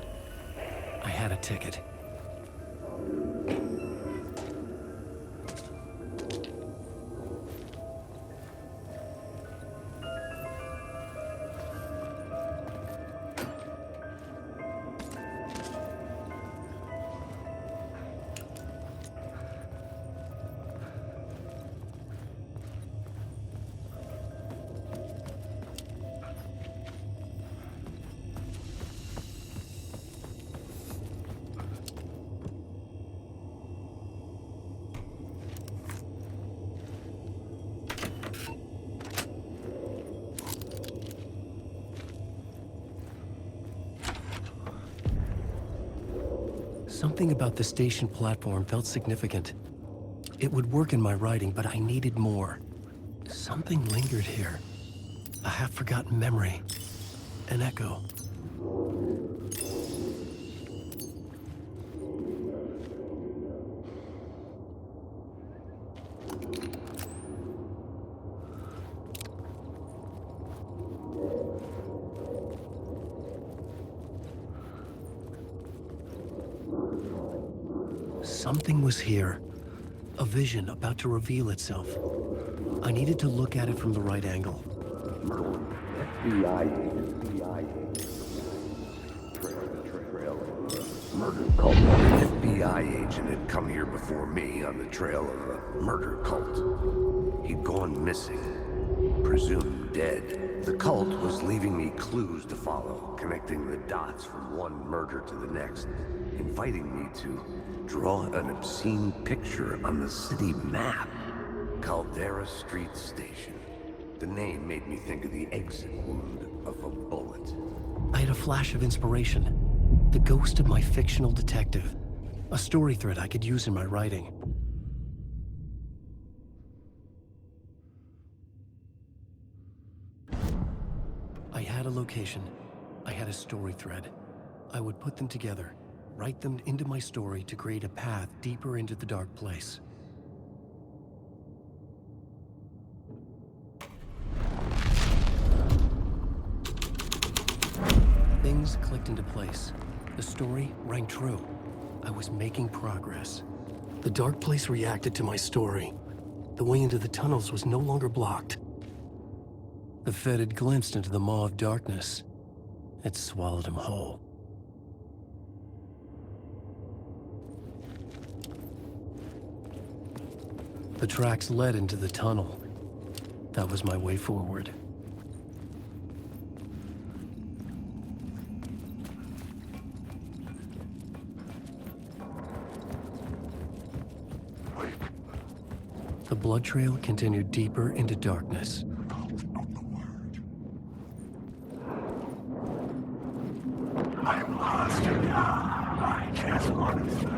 I had a ticket. Something about the station platform felt significant. It would work in my writing, but I needed more. Something lingered here. A half-forgotten memory. An echo. Something was here. A vision about to reveal itself. I needed to look at it from the right angle. FBI murder cult. An FBI agent had come here before me on the trail of a murder cult. He'd gone missing, presumed dead. The cult was leaving me clues to follow, connecting the dots from one murder to the next, inviting me to draw an obscene picture on the city map. Caldera Street Station. The name made me think of the exit wound of a bullet. I had a flash of inspiration. The ghost of my fictional detective. A story thread I could use in my writing. I had a location. I had a story thread. I would put them together, write them into my story to create a path deeper into the dark place. Things clicked into place. The story rang true. I was making progress. The dark place reacted to my story. The way into the tunnels was no longer blocked. The Fed had glimpsed into the maw of darkness. It swallowed him whole. The tracks led into the tunnel. That was my way forward. The blood trail continued deeper into darkness. I'm lost now. I just want to fight.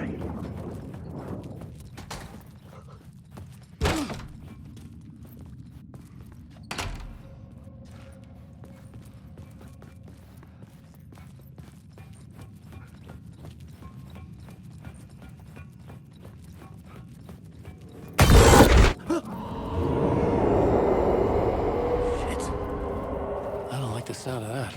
The sound of that.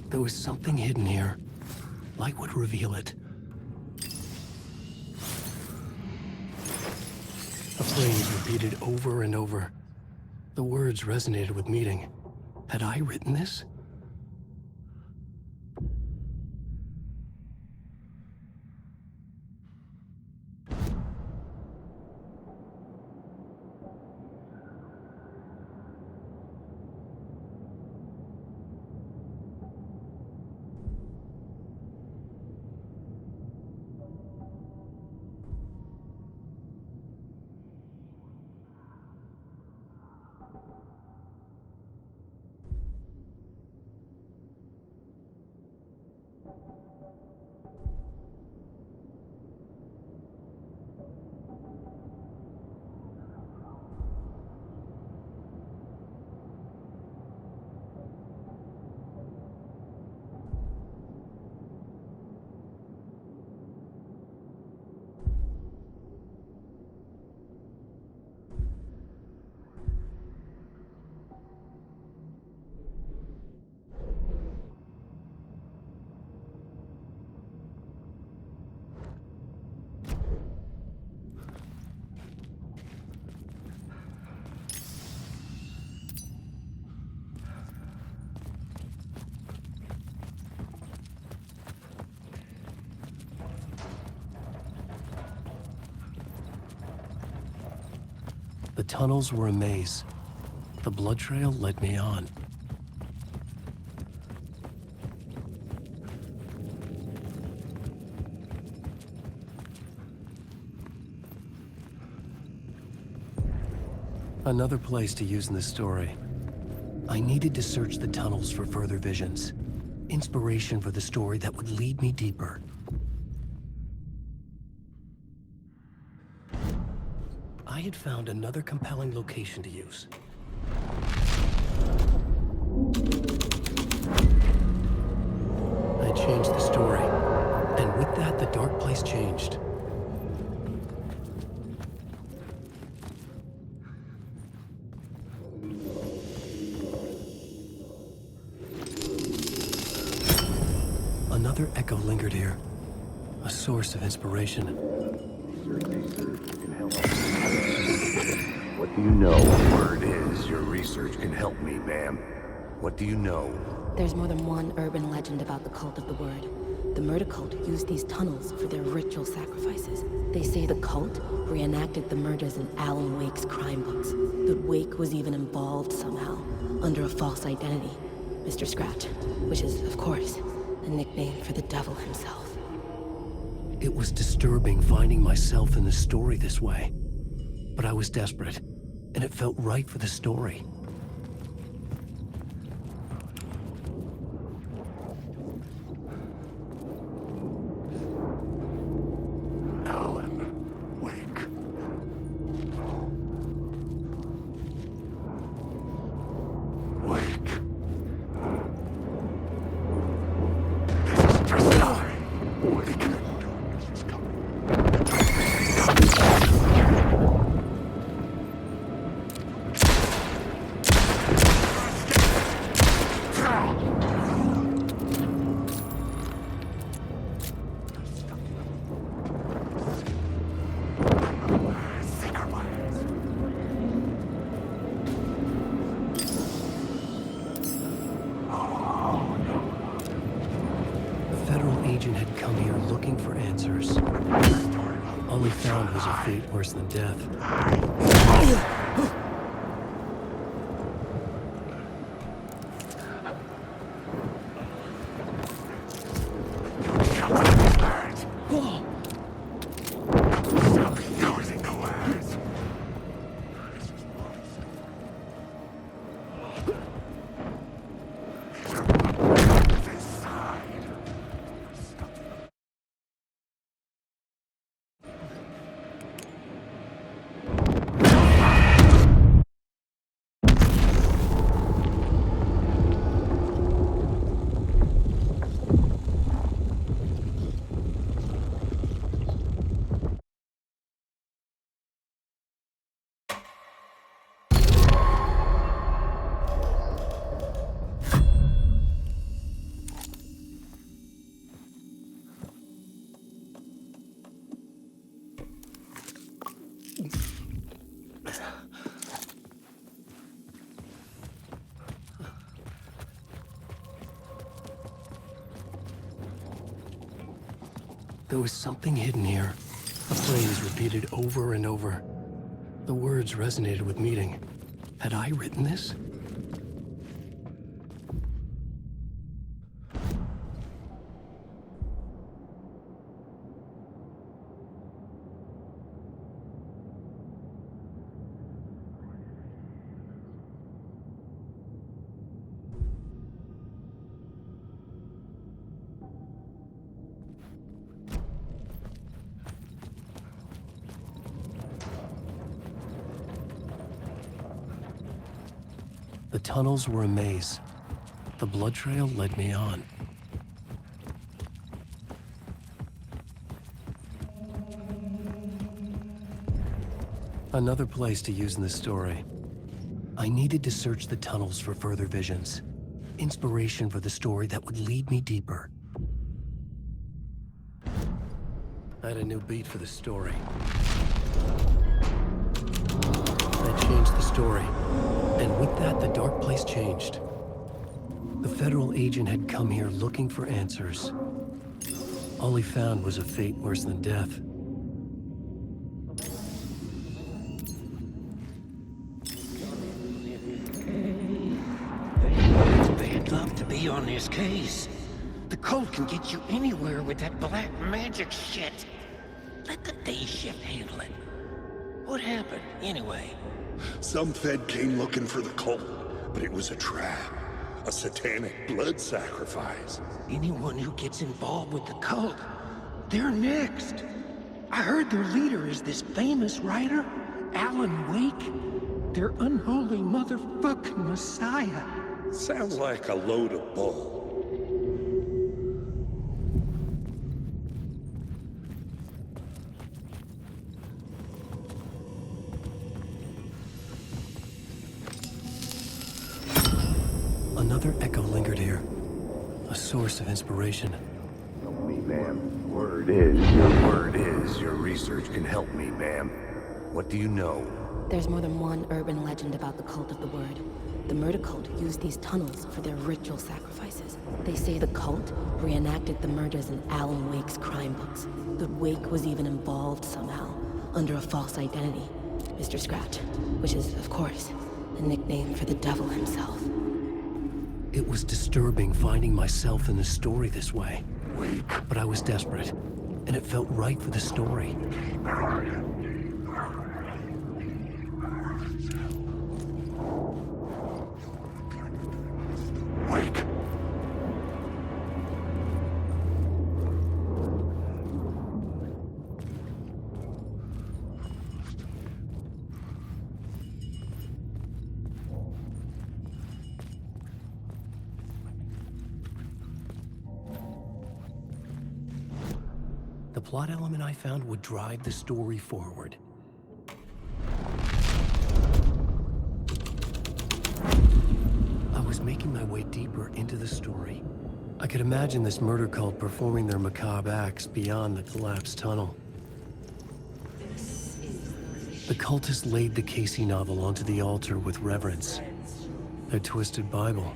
There was something hidden here. Light would reveal it. A phrase repeated over and over. The words resonated with meaning. Had I written this? The tunnels were a maze. The blood trail led me on. Another place to use in the story. I needed to search the tunnels for further visions. Inspiration for the story that would lead me deeper. I had found another compelling location to use. I changed the story, and with that, the dark place changed. Another echo lingered here, a source of inspiration. What do you know? The word is your research can help me, ma'am. What do you know? There's more than one urban legend about the cult of the Word. The murder cult used these tunnels for their ritual sacrifices. They say the cult reenacted the murders in Alan Wake's crime books. That Wake was even involved somehow, under a false identity. Mr. Scratch, which is, of course, a nickname for the devil himself. It was disturbing finding myself in the story this way. But I was desperate, and it felt right for the story. Alan Wake. Wake. Had come here looking for answers. All he found was a fate worse than death. There was something hidden here. A phrase repeated over and over. The words resonated with meaning. Had I written this? The tunnels were a maze. The blood trail led me on. Another place to use in the story. I needed to search the tunnels for further visions. Inspiration for the story that would lead me deeper. I had a new beat for the story. That changed the story. And with that, the dark place changed. The federal agent had come here looking for answers. All he found was a fate worse than death. They'd love to be on this case. The cult can get you anywhere with that black magic shit. Let the day shift handle it. What happened, anyway? Some Fed came looking for the cult, but it was a trap. A satanic blood sacrifice. Anyone who gets involved with the cult, they're next. I heard their leader is this famous writer, Alan Wake. Their unholy motherfucking messiah. Sounds like a load of bull. Another echo lingered here. A source of inspiration. Help me, ma'am. Word is your research can help me, ma'am. What do you know? There's more than one urban legend about the cult of the word. The murder cult used these tunnels for their ritual sacrifices. They say the cult reenacted the murders in Alan Wake's crime books. That Wake was even involved somehow, under a false identity. Mr. Scratch, which is, of course, a nickname for the devil himself. It was disturbing finding myself in the story this way. But I was desperate, and it felt right for the story. Wake. The plot element I found would drive the story forward. I was making my way deeper into the story. I could imagine this murder cult performing their macabre acts beyond the collapsed tunnel. The cultists laid the Casey novel onto the altar with reverence. Their twisted Bible.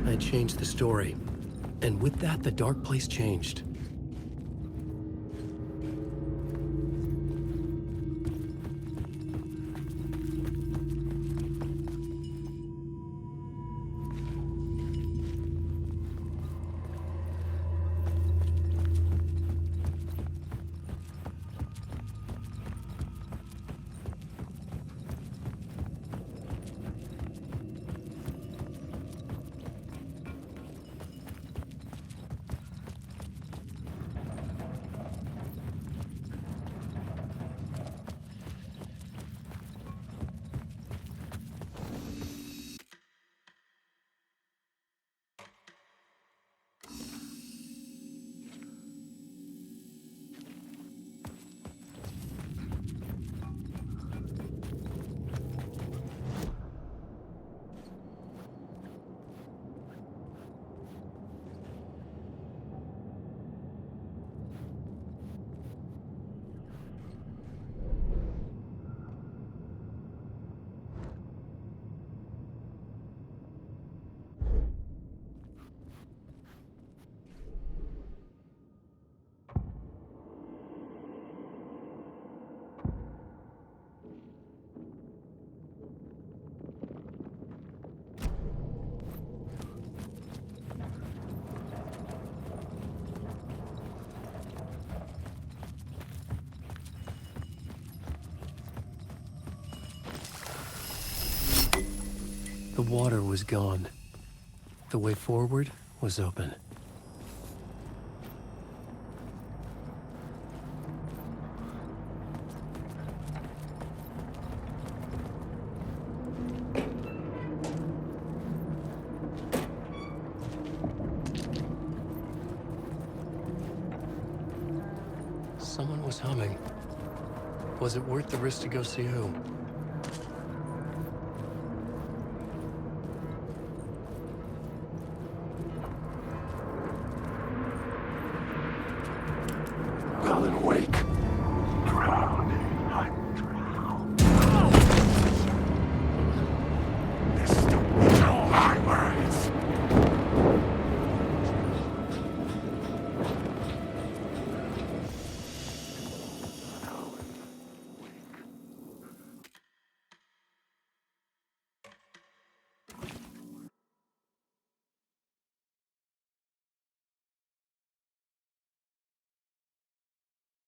I changed the story. And with that, the dark place changed. The water was gone. The way forward was open. Someone was humming. Was it worth the risk to go see who?